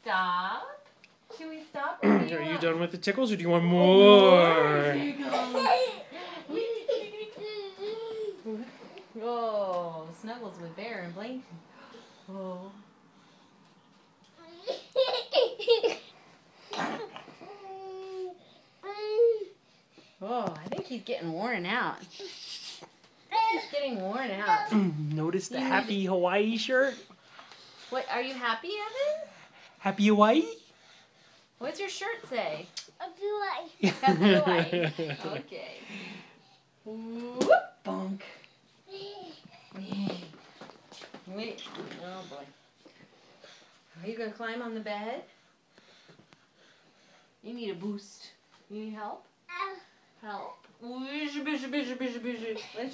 stop? Should we stop? Are you done with the tickles, or do you want more? Oh, snuggles with Bear and Blanky. Oh. Oh, I think he's getting worn out. He's getting worn out. Notice the happy Hawaii shirt? What, are you happy, Evan? Happy Hawaii? What's your shirt say? Happy Hawaii. Happy Hawaii. Okay. Whoop, bonk. Wait. Oh boy. Are you gonna climb on the bed? You need a boost. You need help? Help. Let's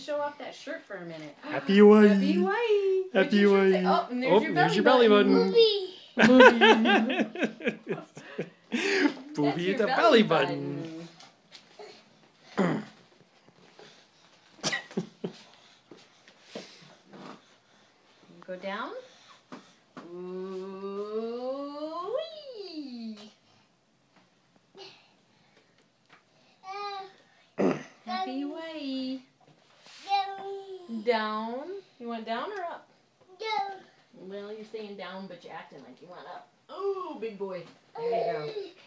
show off that shirt for a minute. Happy Hawaii. Happy Hawaii. Happy Hawaii. Oh, and there's your belly button. Movie. Booby at the belly button. Go down. Ooh-wee. Happy Hawaii. Down. You want down or up? Well, you're saying down, but you're acting like you want up. Oh, big boy. There you go.